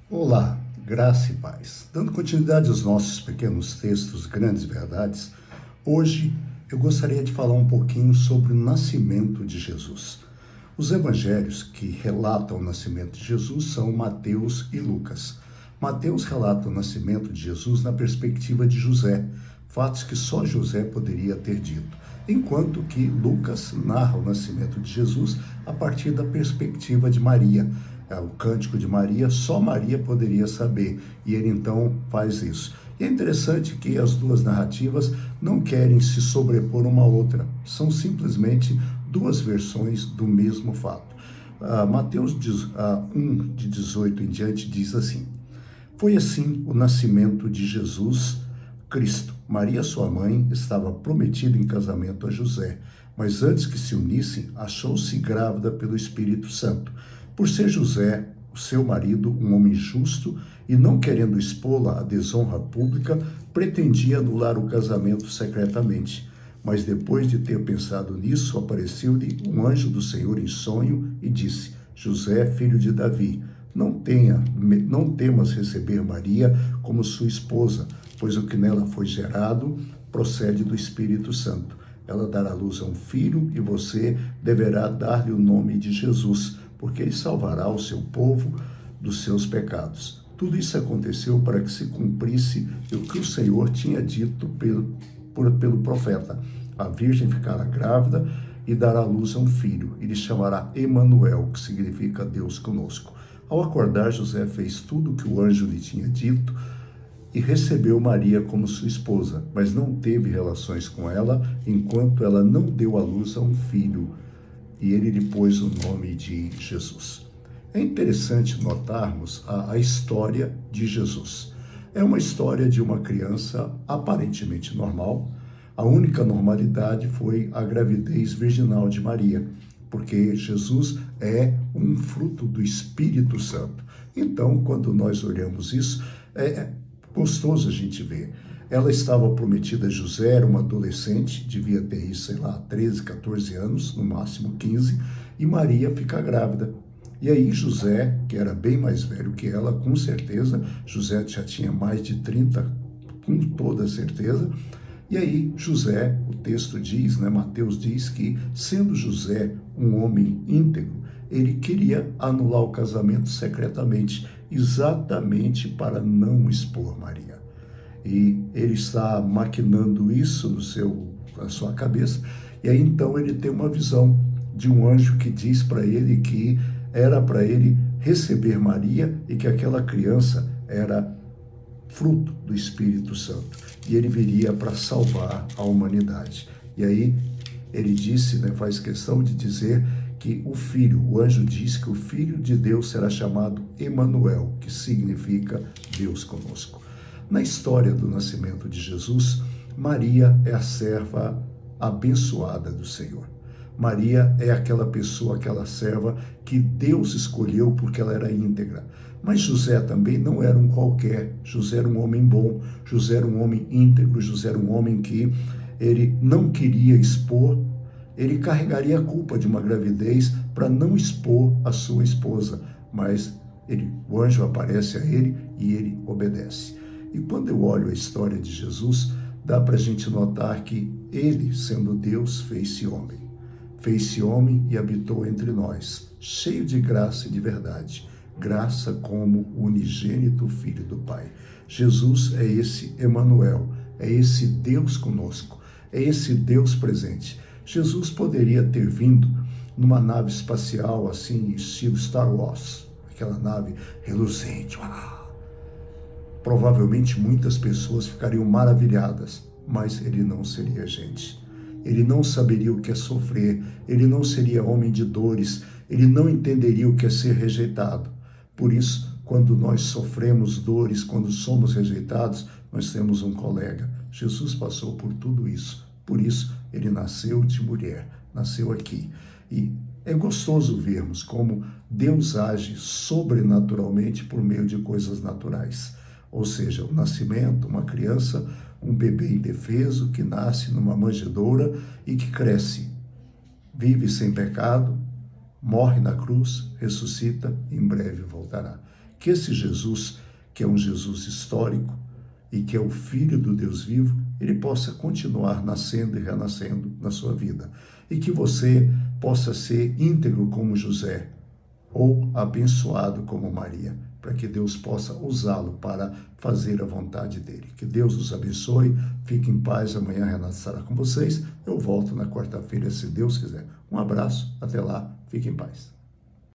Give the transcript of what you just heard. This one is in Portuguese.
Olá, graça e paz. Dando continuidade aos nossos pequenos textos, grandes verdades, hoje eu gostaria de falar um pouquinho sobre o nascimento de Jesus. Os evangelhos que relatam o nascimento de Jesus são Mateus e Lucas. Mateus relata o nascimento de Jesus na perspectiva de José, fatos que só José poderia ter dito, enquanto que Lucas narra o nascimento de Jesus a partir da perspectiva de Maria. O cântico de Maria, só Maria poderia saber, e ele então faz isso. E é interessante que as duas narrativas não querem se sobrepor uma à outra, são simplesmente duas versões do mesmo fato. Mateus 1, de 18 em diante, diz assim: Foi assim o nascimento de Jesus Cristo. Maria, sua mãe, estava prometida em casamento a José, mas antes que se unissem, achou-se grávida pelo Espírito Santo. Por ser José, o seu marido, um homem justo, e não querendo expô-la à desonra pública, pretendia anular o casamento secretamente. Mas depois de ter pensado nisso, apareceu-lhe um anjo do Senhor em sonho e disse: José, filho de Davi, não temas receber Maria como sua esposa, pois o que nela foi gerado procede do Espírito Santo. Ela dará luz a um filho e você deverá dar-lhe o nome de Jesus, porque ele salvará o seu povo dos seus pecados. Tudo isso aconteceu para que se cumprisse o que o Senhor tinha dito pelo profeta. A virgem ficará grávida e dará luz a um filho, e lhe chamará Emanuel, que significa Deus conosco. Ao acordar, José fez tudo o que o anjo lhe tinha dito e recebeu Maria como sua esposa, mas não teve relações com ela enquanto ela não deu à luz a um filho, e ele lhe pôs o nome de Jesus. É interessante notarmos a história de Jesus. É uma história de uma criança aparentemente normal. A única normalidade foi a gravidez virginal de Maria, porque Jesus é um fruto do Espírito Santo. Então, quando nós olhamos isso, é gostoso a gente ver. Ela estava prometida a José, era uma adolescente, devia ter, 13, 14 anos, no máximo 15, e Maria fica grávida. E aí José, que era bem mais velho que ela, com certeza, José já tinha mais de 30, com toda certeza, e aí José, o texto diz, Mateus diz que, sendo José um homem íntegro, ele queria anular o casamento secretamente, exatamente para não expor Maria. E ele está maquinando isso na sua cabeça, e aí então ele tem uma visão de um anjo que diz para ele que era para ele receber Maria e que aquela criança era fruto do Espírito Santo, e ele viria para salvar a humanidade. E aí ele disse, faz questão de dizer que o anjo diz que o Filho de Deus será chamado Emanuel, que significa Deus conosco. Na história do nascimento de Jesus, Maria é a serva abençoada do Senhor. Maria é aquela pessoa, aquela serva que Deus escolheu porque ela era íntegra. Mas José também não era um qualquer. José era um homem bom, José era um homem íntegro, José era um homem que ele não queria expor, ele carregaria a culpa de uma gravidez para não expor a sua esposa, mas o anjo aparece a ele e ele obedece. E quando eu olho a história de Jesus, dá para a gente notar que ele, sendo Deus, fez-se homem. Fez-se homem e habitou entre nós, cheio de graça e de verdade. Graça como o unigênito Filho do Pai. Jesus é esse Emanuel, é esse Deus conosco, é esse Deus presente. Jesus poderia ter vindo numa nave espacial, assim, estilo Star Wars, aquela nave reluzente. Provavelmente muitas pessoas ficariam maravilhadas, mas ele não seria gente. Ele não saberia o que é sofrer, ele não seria homem de dores, ele não entenderia o que é ser rejeitado. Por isso, quando nós sofremos dores, quando somos rejeitados, nós temos um colega. Jesus passou por tudo isso. Por isso, ele nasceu de mulher, nasceu aqui. E é gostoso vermos como Deus age sobrenaturalmente por meio de coisas naturais. Ou seja, o nascimento, uma criança, um bebê indefeso que nasce numa manjedoura e que cresce, vive sem pecado, morre na cruz, ressuscita e em breve voltará. que esse Jesus, que é um Jesus histórico e que é o Filho do Deus vivo, ele possa continuar nascendo e renascendo na sua vida. E que você possa ser íntegro como José, ou abençoado como Maria, para que Deus possa usá-lo para fazer a vontade dele. Que Deus os abençoe, fique em paz, amanhã Renato estará com vocês, eu volto na quarta-feira, se Deus quiser. Um abraço, até lá, fique em paz.